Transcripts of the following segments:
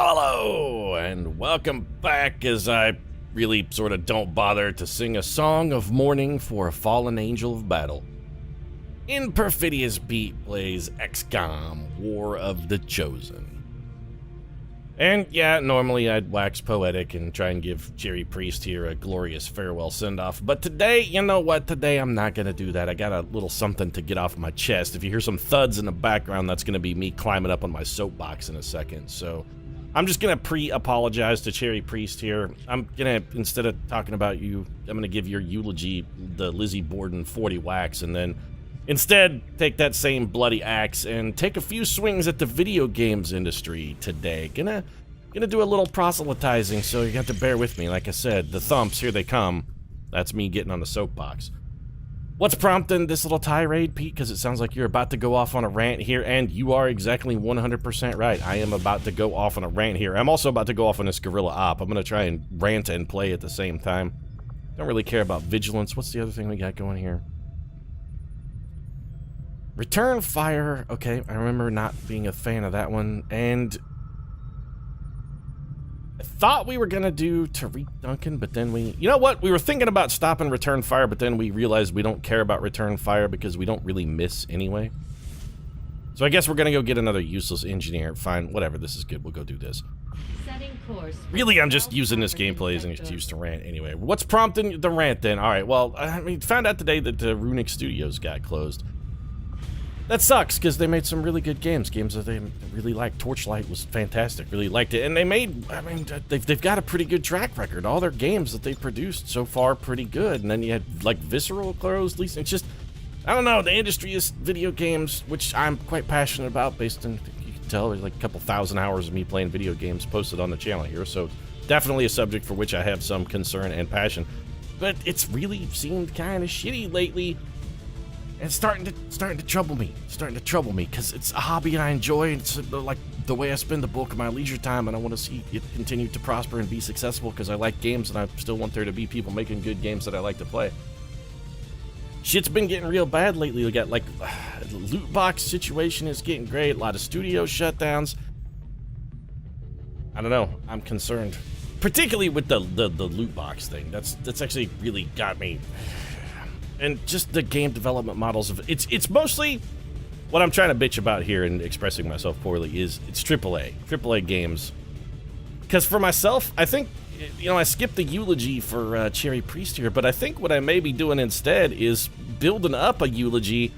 Hello, and welcome back as I really sort of don't bother to sing a song of mourning for a fallen angel of battle. In Perfidious beat plays XCOM, War of the Chosen. And yeah, normally I'd wax poetic and try and give Jerry Priest here a glorious farewell send-off, but today, you know what, today I'm not gonna do that. I got a little something to get off my chest. If you hear some thuds in the background, that's gonna be me climbing up on my soapbox in a second, so I'm just gonna pre-apologize to Cherry Priest here. I'm gonna, instead of talking about you, I'm gonna give your eulogy the Lizzie Borden 40 wax, and then instead take that same bloody axe and take a few swings at the video games industry today. Gonna do a little proselytizing, so you have to bear with me. Like I said, the thumps, here they come. That's me getting on the soapbox. What's prompting this little tirade, Pete? Because it sounds like you're about to go off on a rant here, and you are exactly 100% right. I am about to go off on a rant here. I'm also about to go off on this guerrilla op. I'm going to try and rant and play at the same time. Don't really care about vigilance. What's the other thing we got going here? Return fire. Okay, I remember not being a fan of that one, and I thought we were gonna do Tariq Duncan, but then you know what? We were thinking about stopping return fire, but then we realized we don't care about return fire because we don't really miss anyway. So I guess we're gonna go get another useless engineer. Fine, whatever, this is good, we'll go do this. Setting course. Really, I'm just using this gameplay as an excuse to rant anyway. What's prompting the rant then? Alright, well, I mean, found out today that the Runic Studios got closed. That sucks, because they made some really good games that they really liked. Torchlight was fantastic, really liked it. And they made, I mean, they've got a pretty good track record. All their games that they've produced so far, pretty good. And then you had, like, Visceral closed, at least. It's just, I don't know, the industry is video games, which I'm quite passionate about, based on, you can tell, there's like a couple thousand hours of me playing video games posted on the channel here. So definitely a subject for which I have some concern and passion. But it's really seemed kind of shitty lately. And it's starting to trouble me. Because it's a hobby I enjoy, and it's like the way I spend the bulk of my leisure time, and I want to see it continue to prosper and be successful because I like games, and I still want there to be people making good games that I like to play. Shit's been getting real bad lately. We got, like, the loot box situation is getting great, a lot of studio shutdowns. I don't know, I'm concerned. Particularly with the loot box thing. That's actually really got me. And just the game development models of it's mostly what I'm trying to bitch about here and expressing myself poorly is it's AAA games. Because for myself, I think, you know, I skipped the eulogy for Cherry Priest here, but I think what I may be doing instead is building up a eulogy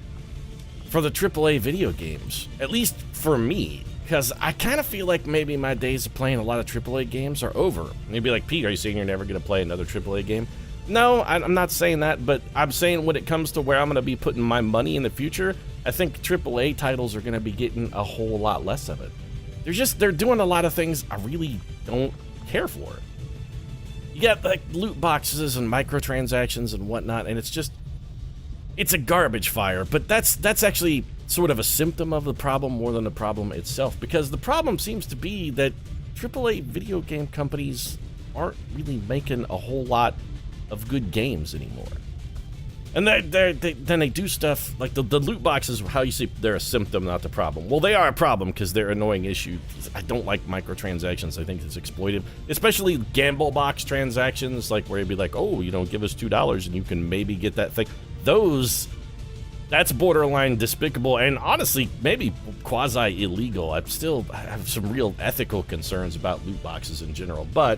for the AAA video games, at least for me. Because I kind of feel like maybe my days of playing a lot of AAA games are over. Maybe like, Pete, are you saying you're never going to play another AAA game? No, I'm not saying that, but I'm saying when it comes to where I'm going to be putting my money in the future, I think AAA titles are going to be getting a whole lot less of it. They're doing a lot of things I really don't care for. You got, like, loot boxes and microtransactions and whatnot, and it's a garbage fire, but that's actually sort of a symptom of the problem more than the problem itself, because the problem seems to be that AAA video game companies aren't really making a whole lot of good games anymore. And then they do stuff like the loot boxes, how you say they're a symptom, not the problem. Well, they are a problem because they're an annoying issue. I don't like microtransactions. I think it's exploitive, especially gamble box transactions, like where you'd be like, oh, you know, give us $2 and you can maybe get that thing. That's borderline despicable and honestly maybe quasi illegal. I have some real ethical concerns about loot boxes in general, but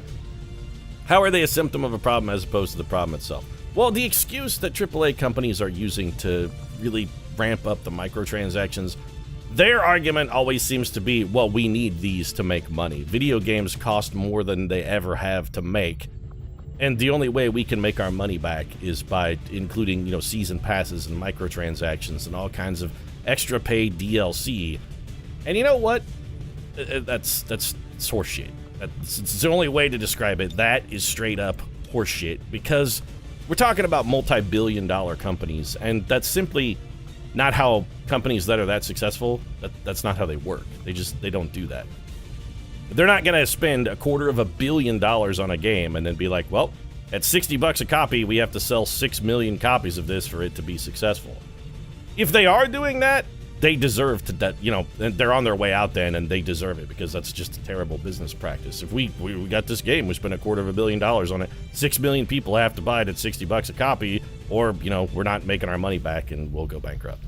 how are they a symptom of a problem as opposed to the problem itself? Well, the excuse that AAA companies are using to really ramp up the microtransactions, their argument always seems to be, well, we need these to make money. Video games cost more than they ever have to make, and the only way we can make our money back is by including, you know, season passes and microtransactions and all kinds of extra paid DLC. And you know what? That's horseshit. It's the only way to describe it. That is straight up horseshit, because we're talking about multi-billion-dollar companies, and that's simply not how companies that are that successful, that's not how they work. They don't do that. They're not going to spend $250 million on a game and then be like, well, at $60 a copy, we have to sell 6 million copies of this for it to be successful. If they are doing that, they deserve to, they're on their way out then, and they deserve it, because that's just a terrible business practice. If we got this game, we spent $250 million on it, 6 million people have to buy it at $60 a copy, or, we're not making our money back and we'll go bankrupt.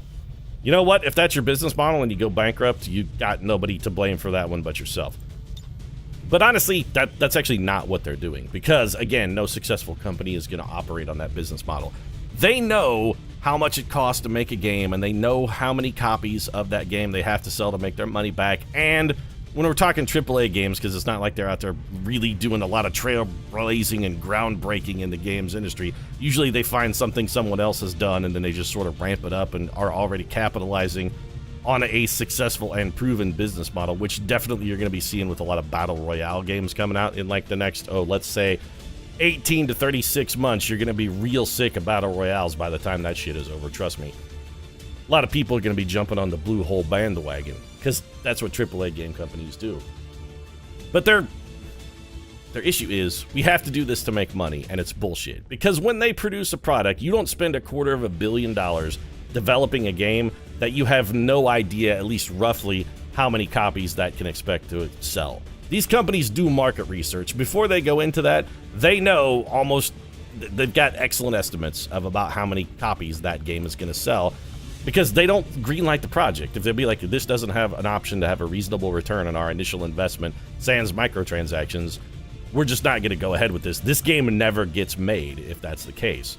You know what? If that's your business model and you go bankrupt, you got nobody to blame for that one but yourself. But honestly, that's actually not what they're doing, because, again, no successful company is going to operate on that business model. They know how much it costs to make a game, and they know how many copies of that game they have to sell to make their money back. And when we're talking AAA games, because it's not like they're out there really doing a lot of trailblazing and groundbreaking in the games industry, usually they find something someone else has done, and then they just sort of ramp it up and are already capitalizing on a successful and proven business model, which definitely you're going to be seeing with a lot of Battle Royale games coming out in like the next, let's say, 18 to 36 months. You're going to be real sick of Battle Royales by the time that shit is over, trust me. A lot of people are going to be jumping on the blue hole bandwagon, because that's what AAA game companies do. But their issue is, we have to do this to make money, and it's bullshit. Because when they produce a product, you don't spend $250 million developing a game that you have no idea, at least roughly, how many copies that can expect to sell. These companies do market research. Before they go into that, they know they've got excellent estimates of about how many copies that game is going to sell, because they don't greenlight the project. If they'd be like, this doesn't have an option to have a reasonable return on our initial investment, sans microtransactions, we're just not going to go ahead with this. This game never gets made if that's the case.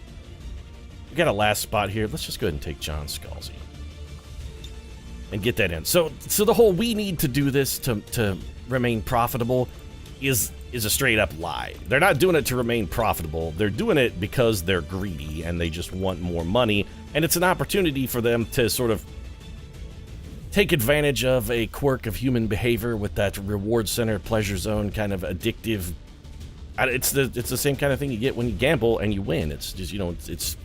We got a last spot here. Let's just go ahead and take John Scalzi and get that in. So the whole we need to do this to remain profitable is a straight up lie. They're not doing it to remain profitable. They're doing it because they're greedy and they just want more money, and it's an opportunity for them to sort of take advantage of a quirk of human behavior with that reward center, pleasure zone kind of addictive. It's the same kind of thing you get when you gamble and you win. It's just,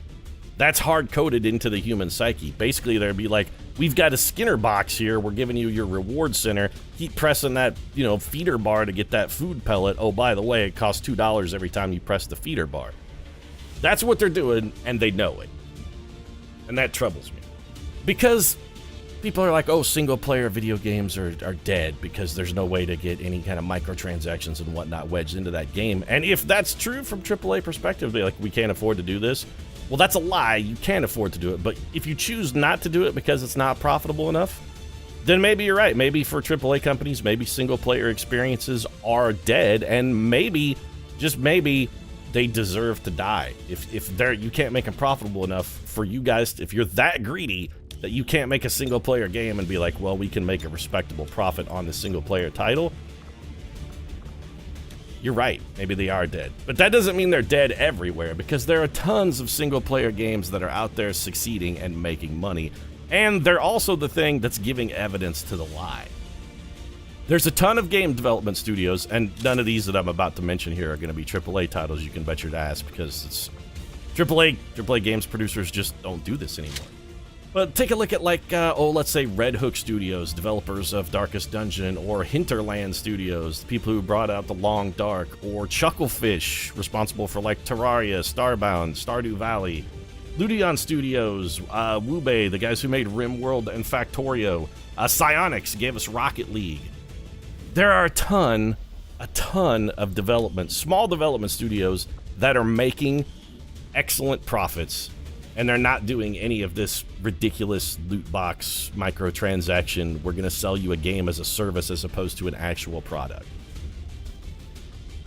that's hard-coded into the human psyche. Basically, there'd be like, we've got a Skinner box here. We're giving you your reward center. Keep pressing that, feeder bar to get that food pellet. Oh, by the way, it costs $2 every time you press the feeder bar. That's what they're doing, and they know it. And that troubles me. Because people are like, oh, single-player video games are dead because there's no way to get any kind of microtransactions and whatnot wedged into that game. And if that's true from AAA perspective, they're like, we can't afford to do this. Well, that's a lie. You can afford to do it. But if you choose not to do it because it's not profitable enough, then maybe you're right. Maybe for AAA companies, maybe single-player experiences are dead, and maybe, just maybe, they deserve to die. If you can't make them profitable enough for you guys, if you're that greedy that you can't make a single-player game and be like, well, we can make a respectable profit on the single-player title, you're right. Maybe they are dead. But that doesn't mean they're dead everywhere, because there are tons of single-player games that are out there succeeding and making money. And they're also the thing that's giving evidence to the lie. There's a ton of game development studios, and none of these that I'm about to mention here are going to be AAA titles, you can bet your ass, because it's AAA games producers just don't do this anymore. But take a look at, let's say Red Hook Studios, developers of Darkest Dungeon, or Hinterland Studios, the people who brought out The Long Dark, or Chucklefish, responsible for, Terraria, Starbound, Stardew Valley, Ludion Studios, Wube, the guys who made RimWorld and Factorio, Psyonix gave us Rocket League. There are a ton of small development studios that are making excellent profits, and they're not doing any of this ridiculous loot box microtransaction. We're going to sell you a game as a service as opposed to an actual product.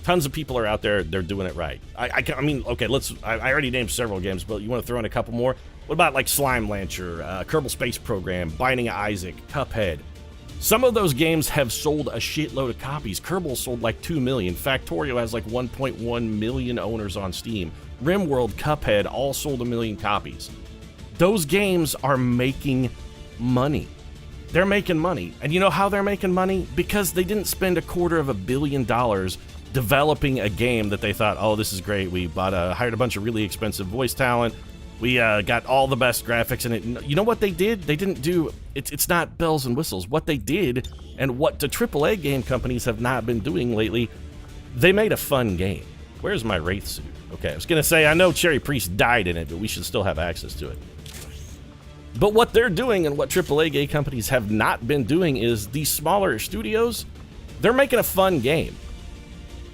Tons of people are out there, they're doing it right. I mean, okay, I already named several games, but you want to throw in a couple more? What about Slime Lancer, Kerbal Space Program, Binding of Isaac, Cuphead? Some of those games have sold a shitload of copies. Kerbal sold 2 million. Factorio has 1.1 million owners on Steam. RimWorld, Cuphead all sold 1 million copies. Those games are making money. They're making money. And you know how they're making money? Because they didn't spend $250 million developing a game that they thought, oh, this is great. We hired a bunch of really expensive voice talent. We got all the best graphics in it. You know what they did? They didn't do... It's not bells and whistles. What they did, and what the AAA game companies have not been doing lately, they made a fun game. Where's my Wraith suit? Okay, I was going to say, I know Cherry Priest died in it, but we should still have access to it. But what they're doing and what AAA game companies have not been doing is these smaller studios, they're making a fun game.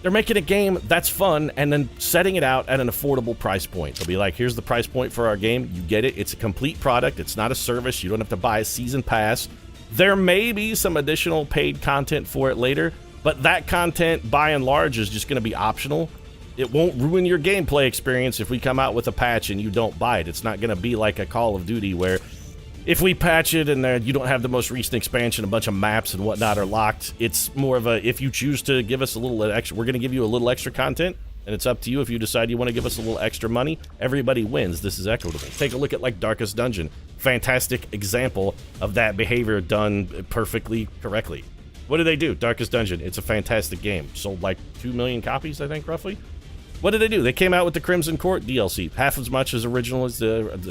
They're making a game that's fun and then setting it out at an affordable price point. They'll be like, here's the price point for our game. You get it. It's a complete product. It's not a service. You don't have to buy a season pass. There may be some additional paid content for it later, but that content, by and large, is just going to be optional. It won't ruin your gameplay experience if we come out with a patch and you don't buy it. It's not going to be like a Call of Duty where if we patch it and you don't have the most recent expansion, a bunch of maps and whatnot are locked. It's more of a, if you choose to give us a little extra, we're going to give you a little extra content, and it's up to you if you decide you want to give us a little extra money. Everybody wins. This is equitable. Take a look at like Darkest Dungeon. Fantastic example of that behavior done perfectly correctly. What do they do? Darkest Dungeon. It's a fantastic game. Sold like 2 million copies, I think, roughly. What did they do? They came out with the Crimson Court DLC, half as much as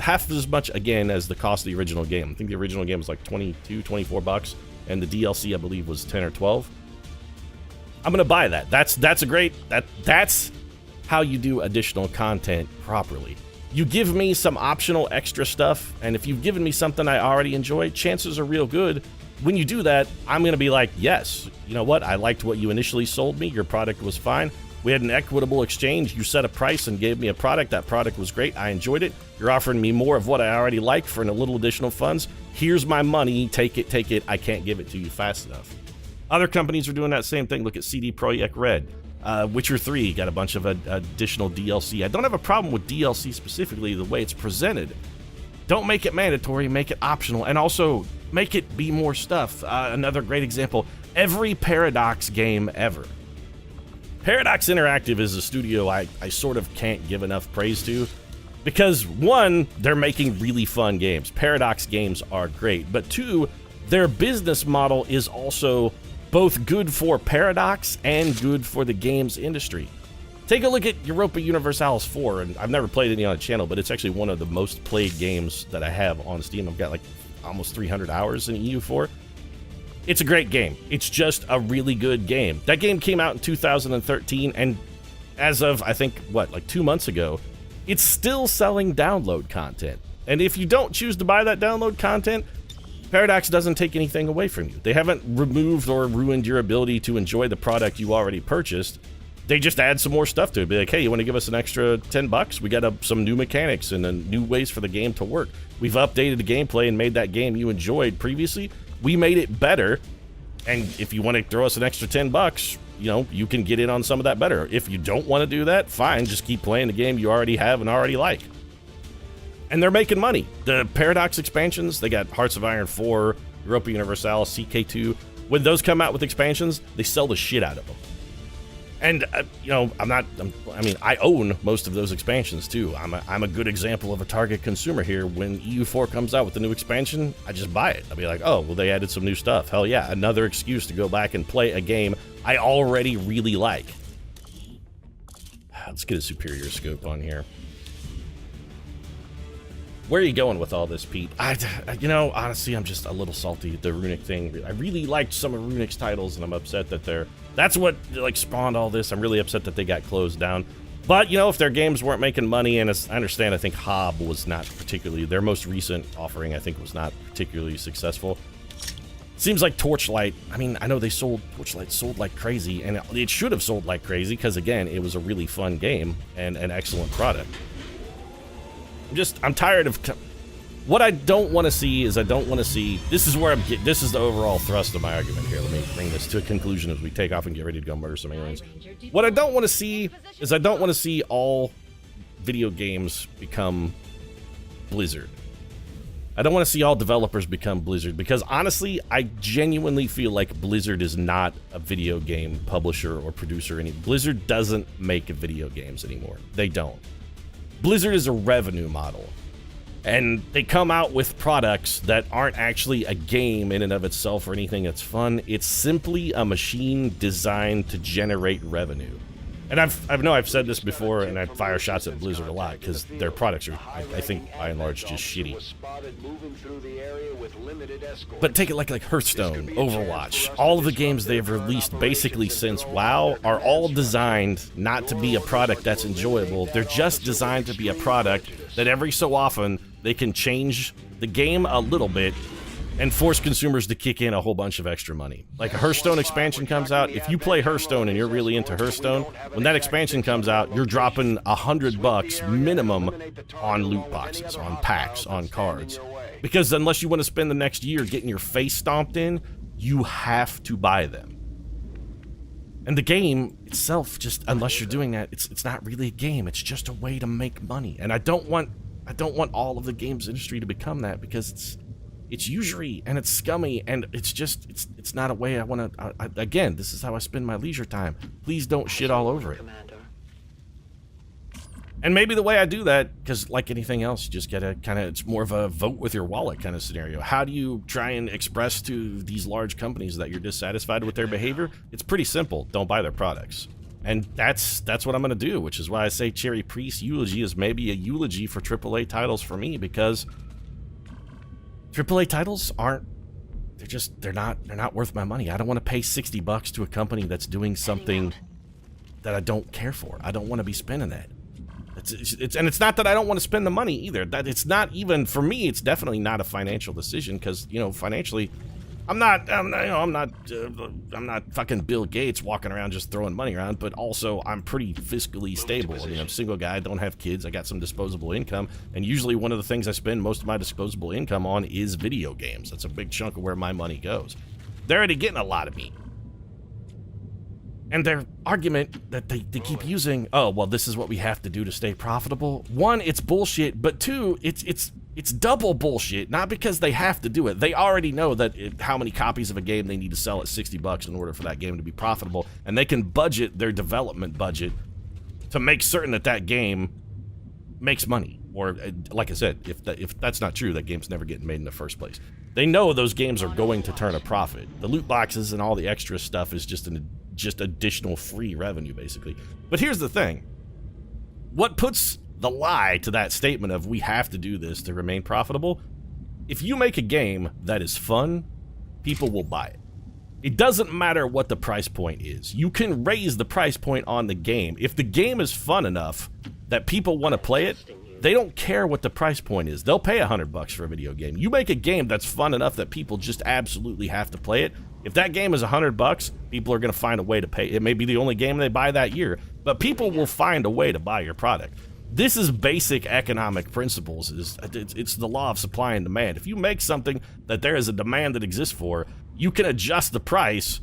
half as much again as the cost of the original game. I think the original game was like 22, 24 bucks, and the DLC I believe was 10 or 12. I'm gonna buy that. That's a great that's how you do additional content properly. You give me some optional extra stuff, and if you've given me something I already enjoy, chances are real good. When you do that, I'm gonna be like, yes, you know what? I liked what you initially sold me. Your product was fine. We had an equitable exchange. You set a price and gave me a product. That product was great. I enjoyed it. You're offering me more of what I already like for a little additional funds. Here's my money. Take it, take it. I can't give it to you fast enough. Other companies are doing that same thing. Look at CD Projekt Red. Witcher 3 got a bunch of additional DLC. I don't have a problem with DLC specifically the way it's presented. Don't make it mandatory. Make it optional. And also, make it be more stuff. Another great example. Every Paradox game ever. Paradox Interactive is a studio I sort of can't give enough praise to because, one, they're making really fun games. Paradox games are great. But two, their business model is also both good for Paradox and good for the games industry. Take a look at Europa Universalis 4, and I've never played any on the channel, but it's actually one of the most played games that I have on Steam. I've got like almost 300 hours in EU4. It's a great game. It's just a really good game. That game came out in 2013, and as of, I think, like 2 months ago, it's still selling download content. And if you don't choose to buy that download content, Paradox doesn't take anything away from you. They haven't removed or ruined your ability to enjoy the product you already purchased. They just add some more stuff to it. Be like, hey, you want to give us an extra 10 bucks? We got some new mechanics and new ways for the game to work. We've updated the gameplay and made that game you enjoyed previously. We made it better, and if you want to throw us an extra 10 bucks, you know, you can get in on some of that better. If you don't want to do that, fine, just keep playing the game you already have and already like. And they're making money. The Paradox expansions, they got Hearts of Iron 4, Europa Universalis, CK2. When those come out with expansions, they sell the shit out of them. And, you know, I own most of those expansions, too. I'm a good example of a target consumer here. When EU4 comes out with the new expansion, I just buy it. I'll be like, oh, well, they added some new stuff. Hell yeah, another excuse to go back and play a game I already really like. Let's get a superior scope on here. Where are you going with all this, Pete? You know, honestly, I'm just a little salty at the Runic thing. I really liked some of Runic's titles, and I'm upset that that's what like spawned all this. I'm really upset that they got closed down. But, you know, if their games weren't making money, and I understand, I think Hob was not particularly, their most recent offering, I think, was not particularly successful. Seems like Torchlight, I mean, I know Torchlight sold like crazy, and it should have sold like crazy, because, again, it was a really fun game and an excellent product. I'm tired of... What I don't want to see is this is where this is the overall thrust of my argument here. Let me bring this to a conclusion as we take off and get ready to go murder some aliens. What I don't want to see is all video games become Blizzard. I don't want to see all developers become Blizzard, because honestly, I genuinely feel like Blizzard is not a video game publisher or producer. Blizzard doesn't make video games anymore. They don't. Blizzard is a revenue model, and they come out with products that aren't actually a game in and of itself or anything that's fun. It's simply a machine designed to generate revenue. And I've said this before, and I fire shots at Blizzard a lot because their products are, I think, by and large, just shitty. But take it like Hearthstone, Overwatch, all of the games they've released basically since WoW are all designed not to be a product that's enjoyable. They're just designed to be a product that every so often they can change the game a little bit and force consumers to kick in a whole bunch of extra money. Like a Hearthstone expansion comes out, if you play Hearthstone and you're really into Hearthstone, when that expansion comes out, you're dropping $100 minimum on loot boxes, on packs, on cards. Because unless you want to spend the next year getting your face stomped in, you have to buy them. And the game itself, just unless you're doing that, it's not really a game. It's just a way to make money. And I don't want all of the games industry to become that, because it's usury and it's scummy, and it's not a way I want to. Again, this is how I spend my leisure time. Please don't shit all over it. And maybe the way I do that, because like anything else, you just gotta it's more of a vote with your wallet kind of scenario. How do you try and express to these large companies that you're dissatisfied with their behavior? It's pretty simple. Don't buy their products. And that's what I'm gonna do, which is why I say Cherry Priest Eulogy is maybe a eulogy for AAA titles for me, because AAA titles they're not worth my money. I don't want to pay $60 to a company that's doing something that I don't care for. I don't want to be spending that. And it's not that I don't want to spend the money either. That it's not even, for me, it's definitely not a financial decision, because, you know, financially, I'm not fucking Bill Gates walking around just throwing money around, but also I'm pretty fiscally stable. I mean, I'm a single guy, I don't have kids, I got some disposable income, and usually one of the things I spend most of my disposable income on is video games. That's a big chunk of where my money goes. They're already getting a lot of me. And their argument that they keep using, oh, well, this is what we have to do to stay profitable. One, it's bullshit, but two, it's double bullshit. Not because they have to do it. They already know that how many copies of a game they need to sell at $60 in order for that game to be profitable, and they can budget their development budget to make certain that that game makes money. Or, like I said, if that's not true, that game's never getting made in the first place. They know those games are going to turn a profit. The loot boxes and all the extra stuff is just additional free revenue, basically. But here's the thing. What puts the lie to that statement of we have to do this to remain profitable? If you make a game that is fun, people will buy it. It doesn't matter what the price point is. You can raise the price point on the game. If the game is fun enough that people want to play it, they don't care what the price point is. They'll pay $100 for a video game. You make a game that's fun enough that people just absolutely have to play it. If that game is $100, people are going to find a way to pay. It may be the only game they buy that year, but people will find a way to buy your product. This is basic economic principles. It's the law of supply and demand. If you make something that there is a demand that exists for, you can adjust the price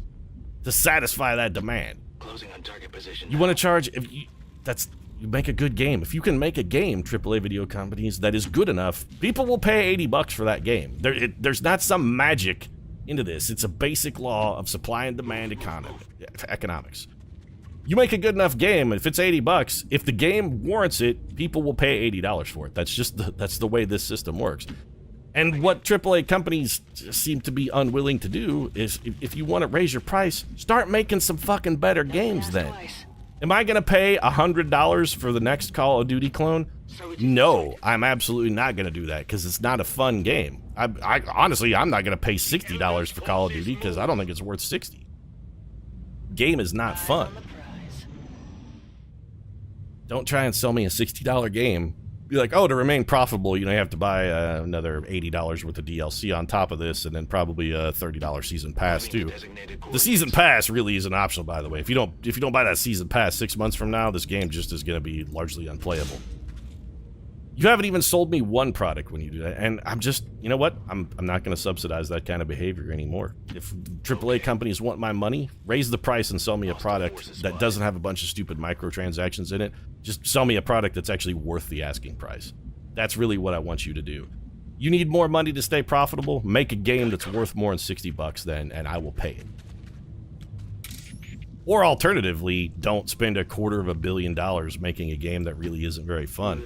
to satisfy that demand. Closing on target position. You want to charge, you make a good game. If you can make a game, AAA video companies, that is good enough, people will pay $80 for that game. There's not some magic into this. It's a basic law of supply and demand economics. You make a good enough game, if it's $80, if the game warrants it, people will pay $80 for it. That's the way this system works. And what AAA companies seem to be unwilling to do is, if you want to raise your price, start making some fucking better games then. Am I going to pay $100 for the next Call of Duty clone? No, I'm absolutely not going to do that, because it's not a fun game. Honestly, I'm not going to pay $60 for Call of Duty, because I don't think it's worth $60. Game is not fun. Don't try and sell me a $60 game. Be like, oh, to remain profitable, you have to buy another $80 worth of DLC on top of this, and then probably a $30 season pass too. The season pass really isn't optional, by the way. If you don't buy that season pass 6 months from now, this game just is going to be largely unplayable. You haven't even sold me one product when you do that, and I'm just, you know what? I'm not going to subsidize that kind of behavior anymore. If AAA companies want my money, raise the price and sell me a product that doesn't have a bunch of stupid microtransactions in it. Just sell me a product that's actually worth the asking price. That's really what I want you to do. You need more money to stay profitable? Make a game that's worth more than $60 then, and I will pay it. Or alternatively, don't spend $250 million making a game that really isn't very fun.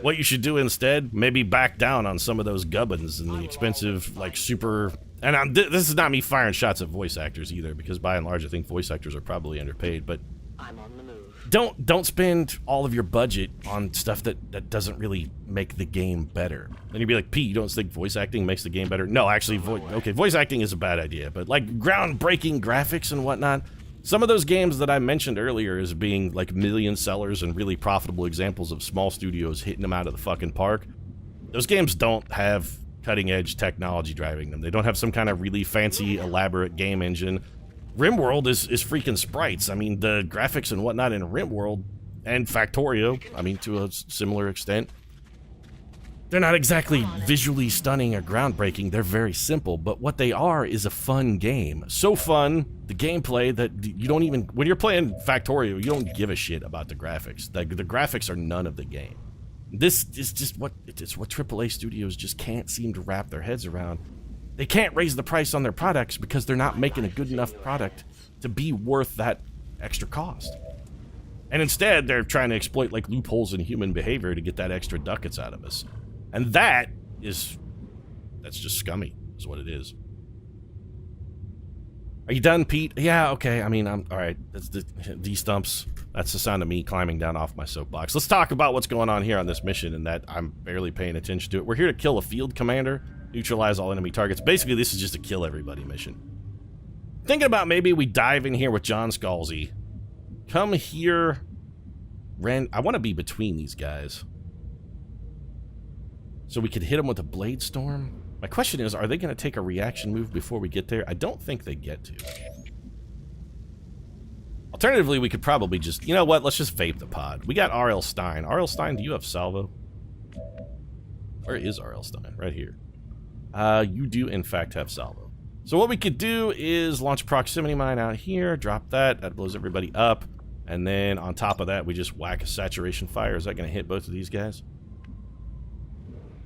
What you should do instead, maybe back down on some of those gubbins and the expensive, like, super... And this is not me firing shots at voice actors either, because by and large I think voice actors are probably underpaid, but... I'm on the move. Don't spend all of your budget on stuff that doesn't really make the game better. Then you'd be like, Pete, you don't think voice acting makes the game better? No, actually, voice acting is a bad idea, but like groundbreaking graphics and whatnot, some of those games that I mentioned earlier as being like million sellers and really profitable examples of small studios hitting them out of the fucking park, those games don't have cutting-edge technology driving them. They don't have some kind of really fancy, elaborate game engine. RimWorld is freaking sprites. I mean, the graphics and whatnot in RimWorld and Factorio, I mean, to a similar extent, they're not exactly visually stunning or groundbreaking. They're very simple, but what they are is a fun game. So fun, the gameplay, that you don't even, when you're playing Factorio, you don't give a shit about the graphics. The graphics are none of the game. This is just what AAA studios just can't seem to wrap their heads around. They can't raise the price on their products because they're not making a good enough product to be worth that extra cost. And instead, they're trying to exploit like loopholes in human behavior to get that extra ducats out of us. And that's just scummy, is what it is. Are you done, Pete? Yeah, okay. I mean, all right. That's the stumps. That's the sound of me climbing down off my soapbox. Let's talk about what's going on here on this mission, and that I'm barely paying attention to it. We're here to kill a field commander, neutralize all enemy targets. Basically, this is just a kill everybody mission. Thinking about maybe we dive in here with John Scalzi. Come here, Ren. I want to be between these guys, so we could hit them with a Blade Storm. My question is, are they going to take a reaction move before we get there? I don't think they get to. Alternatively, we could probably just, you know what, let's just vape the pod. We got R.L. Stein. R.L. Stein, do you have salvo? Where is R.L. Stein? Right here. You do, in fact, have salvo. So what we could do is launch a proximity mine out here, drop that. That blows everybody up. And then on top of that, we just whack a saturation fire. Is that going to hit both of these guys?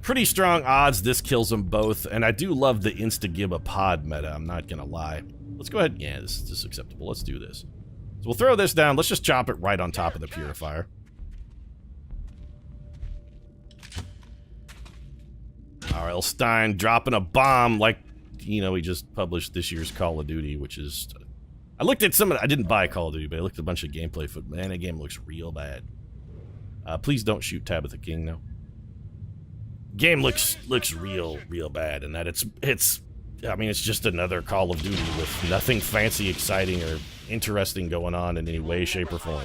Pretty strong odds this kills them both, and I do love the insta-gib pod meta, I'm not gonna lie. Let's go ahead, yeah, this is acceptable, let's do this. So we'll throw this down, let's just chop it right on top of the purifier. R.L. Stein dropping a bomb like, you know, he just published this year's Call of Duty, which is... I looked at some of I didn't buy Call of Duty, but I looked at a bunch of gameplay footage. Man, that game looks real bad. Please don't shoot Tabitha King, though. Game looks real bad, and that it's I mean, it's just another Call of Duty with nothing fancy, exciting, or interesting going on in any way, shape, or form.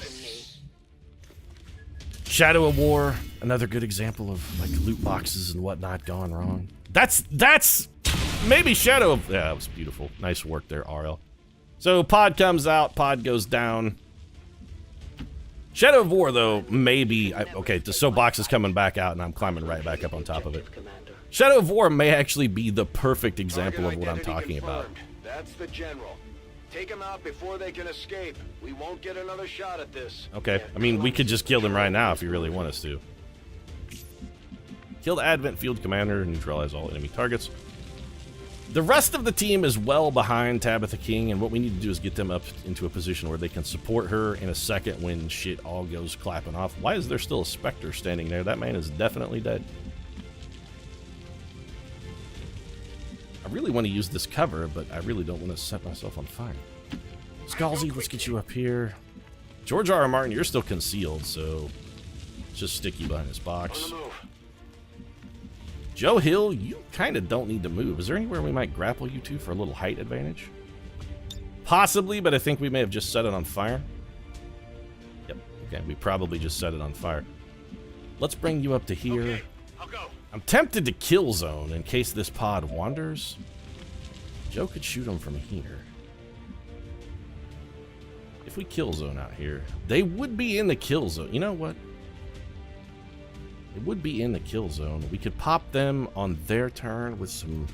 Shadow of War, another good example of like loot boxes and whatnot gone wrong. That's maybe Shadow of, yeah, that was beautiful. Nice work there, RL. So pod comes out, pod goes down. Shadow of War, though, maybe... okay, the soapbox is coming back out, and I'm climbing right back up on top of it. Shadow of War may actually be the perfect example of what I'm talking about. That's the general. Take him out before they can escape. We won't get another shot at this. Okay, I mean, we could just kill them right now if you really want us to. Kill the Advent Field Commander and neutralize all enemy targets. The rest of the team is well behind Tabitha King, and what we need to do is get them up into a position where they can support her in a second when shit all goes clapping off. Why is there still a Spectre standing there? That man is definitely dead. I really want to use this cover, but I really don't want to set myself on fire. Scalzi, let's get you up here. George R.R. Martin, you're still concealed, so just stick you behind this box. Joe Hill, you kind of don't need to move. Is there anywhere we might grapple you to for a little height advantage? Possibly, but I think we may have just set it on fire. Yep, okay, we probably just set it on fire. Let's bring you up to here. Okay, I'll go. I'm tempted to kill zone in case this pod wanders. Joe could shoot him from here. If we kill zone out here, they would be in the kill zone. You know what? It would be in the kill zone. We could pop them on their turn with some...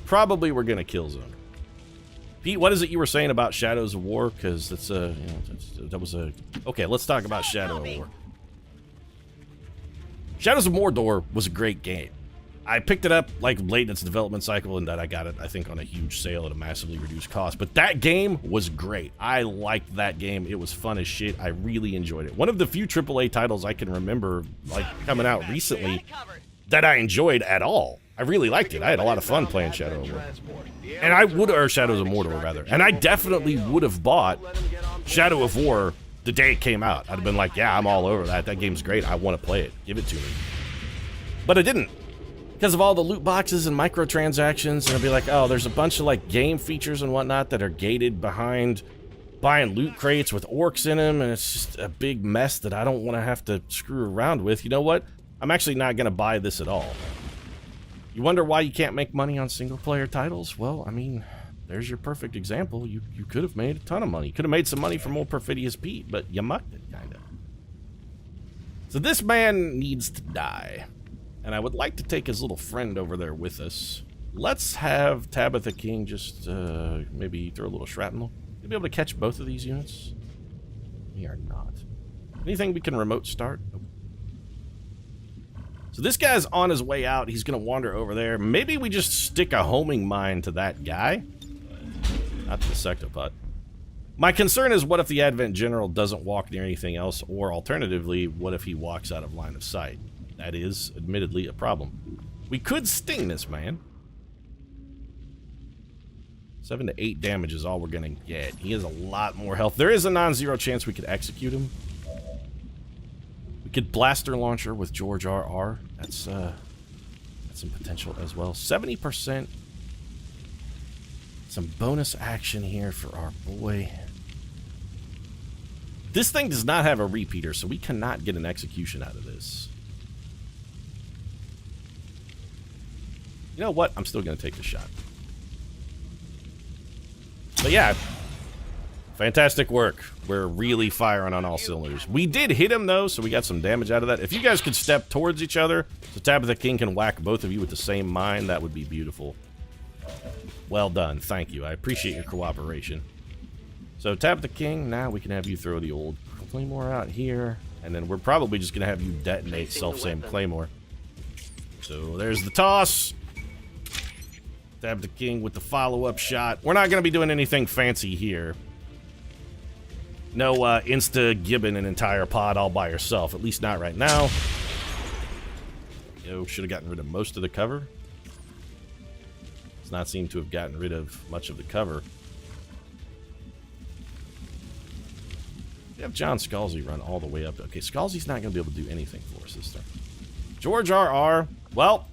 Probably we're going to kill zone. Pete, what is it you were saying about Shadows of War? Because that's a... You know, that was a... Okay, let's talk about Shadow of War. Shadows of Mordor was a great game. I picked it up like late in its development cycle, and that I got it, I think, on a huge sale at a massively reduced cost. But that game was great. I liked that game. It was fun as shit. I really enjoyed it. One of the few AAA titles I can remember, like, coming out recently that I enjoyed at all. I really liked it. I had a lot of fun playing Shadow of War. And I would, or Shadows of Mordor, rather. And I definitely would have bought Shadow of War the day it came out. I'd have been like, yeah, I'm all over that. That game's great. I want to play it. Give it to me. But I didn't. Because of all the loot boxes and microtransactions, and I'll be like, oh, there's a bunch of like game features and whatnot that are gated behind buying loot crates with orcs in them, and it's just a big mess that I don't want to have to screw around with. You know what? I'm actually not going to buy this at all. You wonder why you can't make money on single-player titles? Well, I mean, there's your perfect example. You could have made a ton of money. You could have made some money from old Perfidious Pete, but you mucked it, kind of. So this man needs to die. And I would like to take his little friend over there with us. Let's have Tabitha King just maybe throw a little shrapnel. You'll be able to catch both of these units? We are not. Anything we can remote start? Nope. So this guy's on his way out. He's going to wander over there. Maybe we just stick a homing mine to that guy. Not to the sectopod. My concern is, what if the Advent General doesn't walk near anything else? Or alternatively, what if he walks out of line of sight? That is, admittedly, a problem. We could sting this man. 7 to 8 damage is all we're going to get. He has a lot more health. There is a non-zero chance we could execute him. We could blaster launcher with George R.R. That's some potential as well. 70%. Some bonus action here for our boy. This thing does not have a repeater, so we cannot get an execution out of this. You know what? I'm still going to take the shot. But yeah, fantastic work. We're really firing on all cylinders. We did hit him, though, so we got some damage out of that. If you guys could step towards each other so Tabitha King can whack both of you with the same mine, that would be beautiful. Well done. Thank you. I appreciate your cooperation. So Tabitha King, now we can have you throw the old Claymore out here, and then we're probably just going to have you detonate self-same Claymore. So there's the toss. Tabitha King with the follow-up shot. We're not going to be doing anything fancy here. No insta-gibbing an entire pod all by herself. At least not right now. Should have gotten rid of most of the cover. Does not seem to have gotten rid of much of the cover. We have John Scalzi run all the way up. Okay, Scalzi's not going to be able to do anything for us this time. George R.R. Well,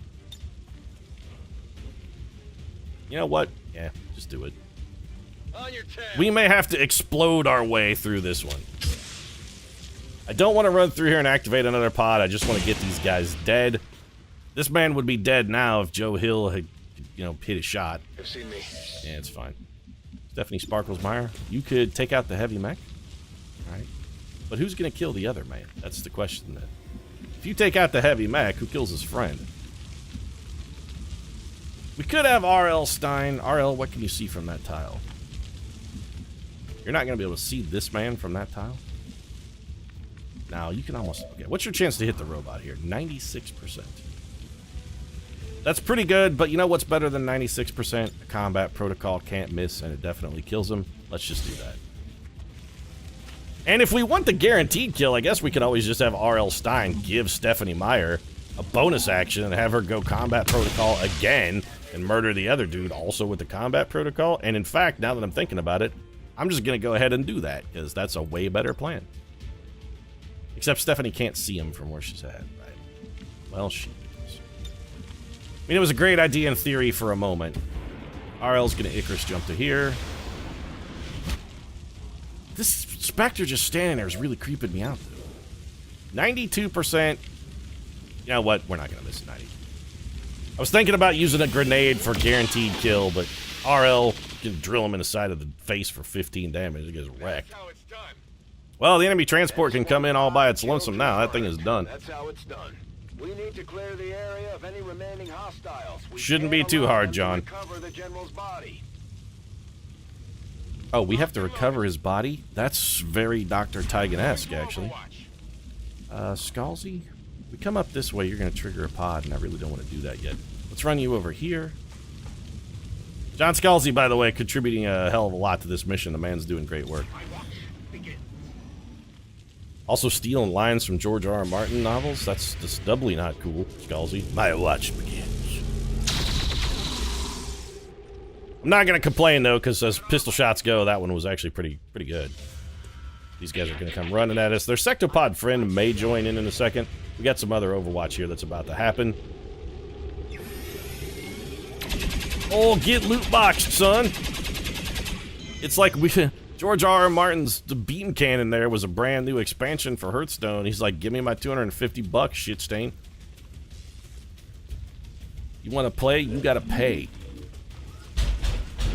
you know what? Yeah, just do it. We may have to explode our way through this one. I don't want to run through here and activate another pod. I just want to get these guys dead. This man would be dead now if Joe Hill had, hit a shot. You've seen me. Yeah, it's fine. Stephanie Sparklesmeyer, you could take out the heavy mech. All right. But who's going to kill the other man? That's the question then. If you take out the heavy mech, who kills his friend? We could have R.L. Stein. R.L., what can you see from that tile? You're not going to be able to see this man from that tile? Now, you can almost... Okay, what's your chance to hit the robot here? 96%. That's pretty good, but you know what's better than 96%? A combat protocol can't miss, and it definitely kills him. Let's just do that. And if we want the guaranteed kill, I guess we could always just have R.L. Stein give Stephanie Meyer a bonus action and have her go combat protocol again and murder the other dude also with the combat protocol. And in fact, now that I'm thinking about it, I'm just going to go ahead and do that because that's a way better plan. Except Stephanie can't see him from where she's at, right? Well, she does. I mean, it was a great idea in theory for a moment. RL's going to Icarus jump to here. This Spectre just standing there is really creeping me out, though. 92%. You know what? We're not going to miss 90. I was thinking about using a grenade for guaranteed kill, but RL can drill him in the side of the face for 15 damage. It gets wrecked. Well, the enemy transport can come in all by its lonesome now. That thing is done. That's how it's done. We need to clear the area of any remaining hostiles. Shouldn't be too hard, John. Recover the general's body. Oh, we have to recover his body? That's very Dr. Tigan-esque, actually. Scalzi? We come up this way, you're going to trigger a pod, and I really don't want to do that yet. Let's run you over here. John Scalzi, by the way, contributing a hell of a lot to this mission. The man's doing great work. Also stealing lines from George R.R. Martin novels. That's just doubly not cool, Scalzi. My watch begins. I'm not going to complain, though, because as pistol shots go, that one was actually pretty good. These guys are going to come running at us. Their sectopod friend may join in a second. We got some other Overwatch here that's about to happen. Oh, get loot boxed, son. It's like George R.R. Martin's The Beam Cannon there was a brand new expansion for Hearthstone. He's like, give me my $250, shit stain. You want to play, you got to pay.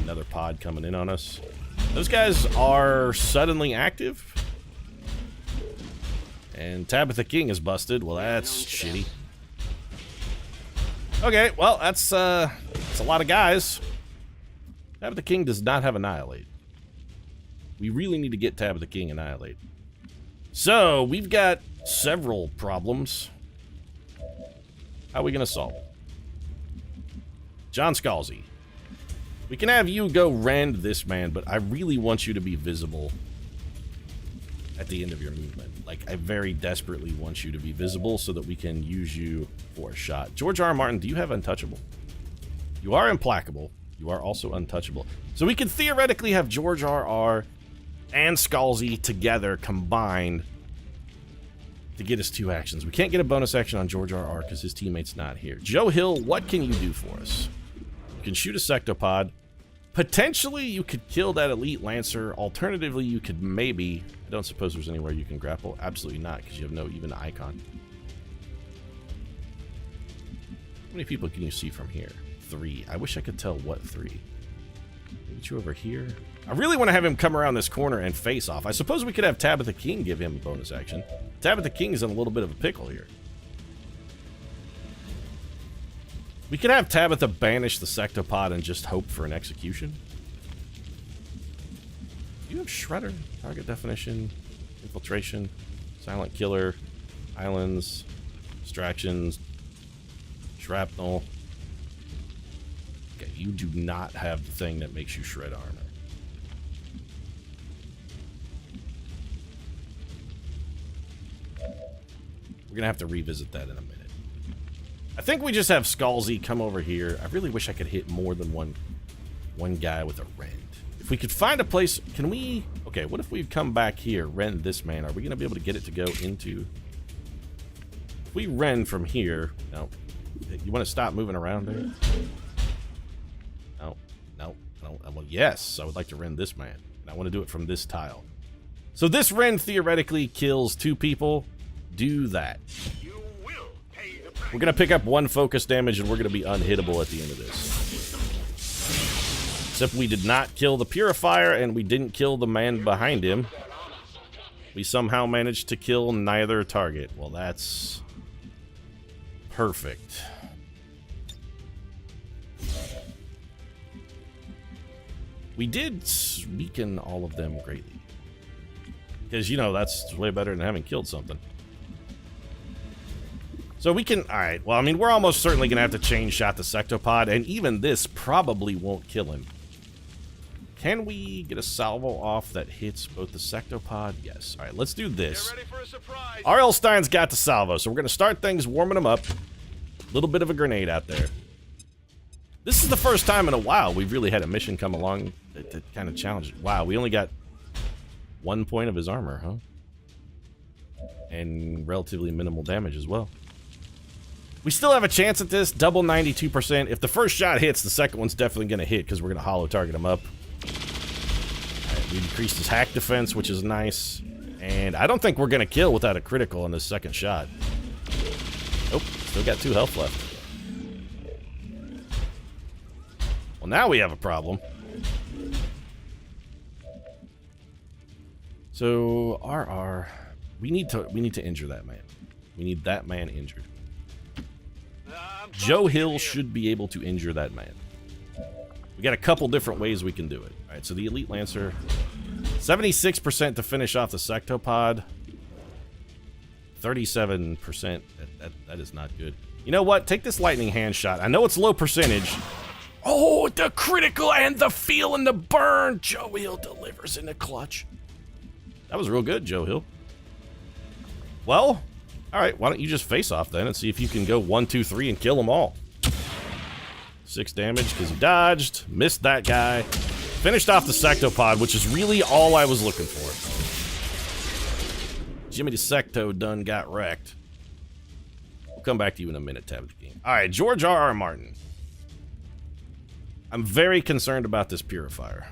Another pod coming in on us. Those guys are suddenly active. And Tabitha King is busted. Well, that's shitty. Okay, well, that's a lot of guys. Tabitha King does not have Annihilate. We really need to get Tabitha King Annihilate. So, we've got several problems. How are we going to solve it? John Scalzi. We can have you go rend this man, but I really want you to be visible at the end of your movement. Like, I very desperately want you to be visible so that we can use you for a shot. George R. R. Martin, do you have Untouchable? You are Implacable. You are also Untouchable. So we could theoretically have George R. R. and Scalzi together combined to get us 2 actions. We can't get a bonus action on George R. R. because his teammate's not here. Joe Hill, what can you do for us? You can shoot a Sectopod. Potentially, you could kill that Elite Lancer. Alternatively, you could maybe... I don't suppose there's anywhere you can grapple. Absolutely not, because you have no even icon. How many people can you see from here? 3. I wish I could tell what 3. Get you over here. I really want to have him come around this corner and face off. I suppose we could have Tabitha King give him a bonus action. Tabitha King is in a little bit of a pickle here. We could have Tabitha banish the Sectopod and just hope for an execution. Do you have Shredder? Target definition, infiltration, silent killer, islands, distractions, shrapnel. Okay, you do not have the thing that makes you shred armor. We're gonna have to revisit that in a minute. I think we just have Scalzi come over here. I really wish I could hit more than one guy with a rend. If we could find a place, can we... Okay, what if we come back here, rend this man? Are we gonna be able to get it to go into... If we rend from here... No. You want to stop moving around there? No. No. No. Well, yes, I would like to rend this man. And I want to do it from this tile. So this rend theoretically kills 2 people. Do that. We're going to pick up 1 focus damage, and we're going to be unhittable at the end of this. Except we did not kill the Purifier, and we didn't kill the man behind him. We somehow managed to kill neither target. Well, that's... perfect. We did weaken all of them greatly. Because, you know, that's way better than having killed something. So we can... Alright, well, I mean, we're almost certainly going to have to chain shot the Sectopod, and even this probably won't kill him. Can we get a salvo off that hits both the Sectopod? Yes. Alright, let's do this. R.L. Stein's got the salvo, so we're going to start things warming them up. A little bit of a grenade out there. This is the first time in a while we've really had a mission come along that kind of challenged it. Wow, we only got 1 point of his armor, huh? And relatively minimal damage as well. We still have a chance at this, double 92%. If the first shot hits, the second one's definitely going to hit because we're going to hollow target him up. Right, we increased his hack defense, which is nice. And I don't think we're going to kill without a critical on this second shot. Nope, still got 2 health left. Well, now we have a problem. So, RR, we need to injure that man. We need that man injured. Joe Hill should be able to injure that man. We got a couple different ways we can do it. Alright, so the Elite Lancer. 76% to finish off the Sectopod. 37%. That is not good. You know what? Take this Lightning Hand Shot. I know it's low percentage. Oh, the critical and the feel and the burn. Joe Hill delivers in the clutch. That was real good, Joe Hill. Well... Alright, why don't you just face off then and see if you can go 1, 2, 3 and kill them all. 6 damage because he dodged, missed that guy, finished off the Sectopod, which is really all I was looking for. Jimmy the Secto done got wrecked. We'll come back to you in a minute, Tabitha King. Alright, George R. R. Martin. I'm very concerned about this Purifier.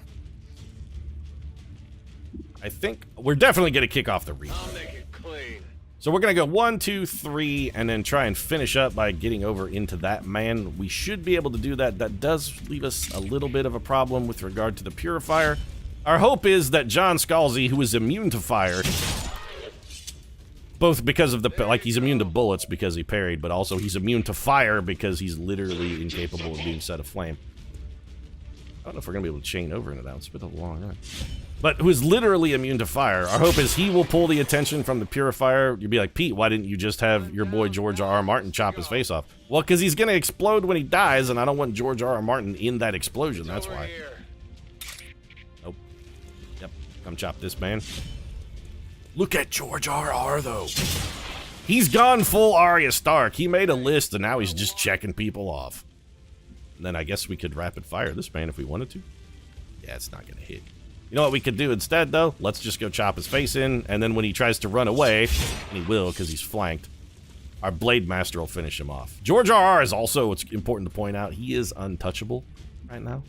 I think we're definitely going to kick off the read. I'll make it clean. So we're going to go 1, 2, 3, and then try and finish up by getting over into that man. We should be able to do that. That does leave us a little bit of a problem with regard to the purifier. Our hope is that John Scalzi, who is immune to fire, both because of the, like, he's immune to bullets because he parried, but also he's immune to fire because he's literally incapable of being set aflame. I don't know if we're going to be able to chain over into that. It's been a long run. But who is literally immune to fire. Our hope is he will pull the attention from the purifier. You'd be like, Pete, why didn't you just have your boy George R.R. Martin chop his face off? Well, because he's going to explode when he dies, and I don't want George R.R. Martin in that explosion. That's why. Nope. Yep. Come chop this man. Look at George R.R. though. He's gone full Arya Stark. He made a list, and now he's just checking people off. And then I guess we could rapid fire this man if we wanted to. Yeah, it's not going to hit. You know what we could do instead, though? Let's just go chop his face in, and then when he tries to run away, and he will because he's flanked, our Blade Master will finish him off. George R.R. is also, it's important to point out, he is untouchable right now.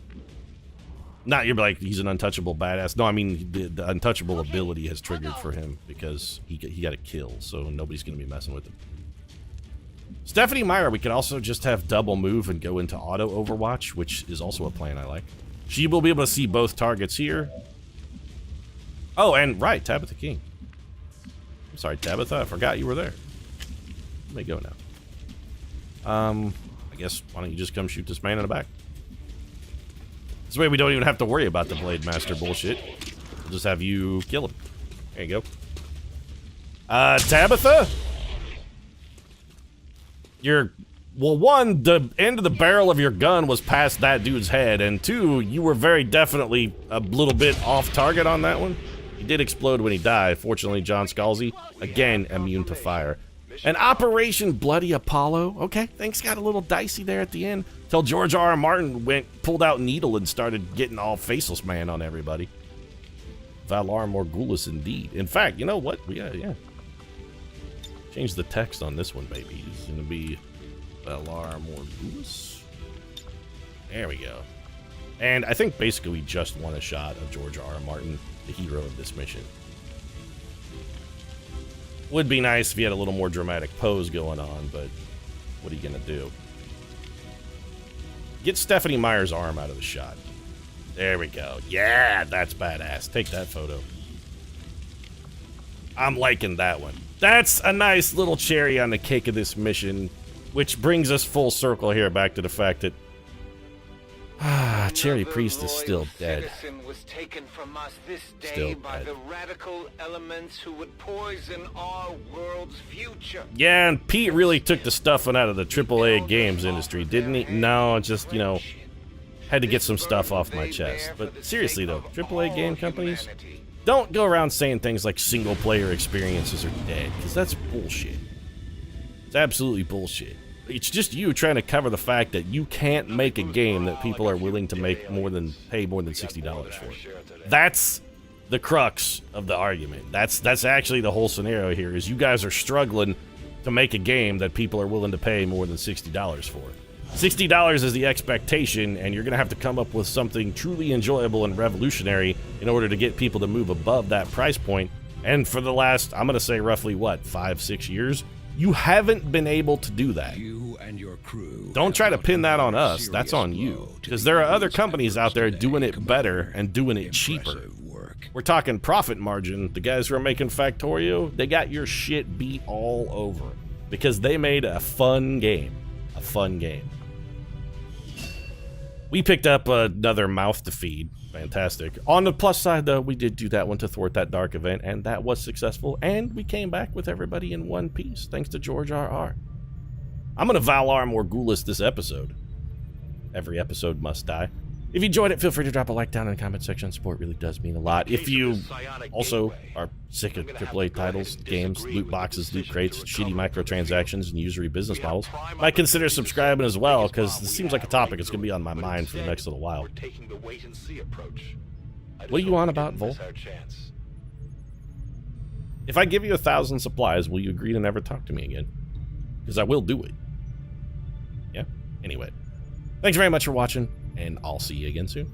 Not you're like, he's an untouchable badass. No, I mean, the untouchable ability has triggered for him because he got a kill, so nobody's going to be messing with him. Stephanie Meyer, we can also just have double move and go into auto overwatch, which is also a plan I like. She will be able to see both targets here. Oh, and right, Tabitha King. I'm sorry, Tabitha, I forgot you were there. Let me go now. I guess, why don't you just come shoot this man in the back? This way we don't even have to worry about the Blade Master bullshit. We'll just have you kill him. There you go. Tabitha? Well, one, the end of the barrel of your gun was past that dude's head, and two, you were very definitely a little bit off target on that one. He did explode when he died. Fortunately, John Scalzi, again, immune to fire. And Operation Bloody Apollo. Okay, things got a little dicey there at the end. Till George R.R. Martin pulled out Needle and started getting all faceless man on everybody. Valar Morghulis indeed. In fact, you know what? Yeah. Change the text on this one, baby. It's gonna be Valar Morghulis. There we go. And I think basically we just want a shot of George R.R. Martin, the hero of this mission. Would be nice if he had a little more dramatic pose going on, but what are you gonna do? Get Stephanie Meyer's arm out of the shot. There we go. Yeah, that's badass. Take that photo. I'm liking that one. That's a nice little cherry on the cake of this mission, which brings us full circle here back to the fact that Cherry Priest is still dead. Was taken from us this day Still by dead. the radical elements who would poison our world's future. Yeah, and Pete really took the stuffing out of the AAA games industry, didn't he? No, just, you know, had to get some stuff off my chest. But seriously though, AAA game companies, don't go around saying things like single-player experiences are dead, because that's bullshit. It's absolutely bullshit. It's just you trying to cover the fact that you can't make a game that people are willing to pay more than $60 for. That's the crux of the argument. That's actually the whole scenario here, is you guys are struggling to make a game that people are willing to pay more than $60 for. $60 is the expectation, and you're going to have to come up with something truly enjoyable and revolutionary in order to get people to move above that price point. And for the last, I'm going to say roughly, what, 5-6 years? You haven't been able to do that. You and your crew. Don't try to pin that on us. That's on you. Because there are other companies out there doing it better and doing it cheaper. We're talking profit margin. The guys who are making Factorio, they got your shit beat all over. Because they made a fun game. A fun game. We picked up another mouth to feed. Fantastic. On the plus side, though, we did do that one to thwart that dark event, and that was successful, and we came back with everybody in one piece, thanks to George R.R. I'm going to Valar Morghulis this episode. Every episode must die. If you enjoyed it, feel free to drop a like down in the comment section. Support really does mean a lot. If you also are sick of AAA titles, games, loot boxes, loot crates, shitty microtransactions, and usury business models, might consider subscribing as well, because this seems like a topic that's going to be on my mind for the next little while. What are you on about, Vol? If I give you 1,000 supplies, will you agree to never talk to me again? Because I will do it. Yeah? Anyway. Thanks very much for watching, and I'll see you again soon.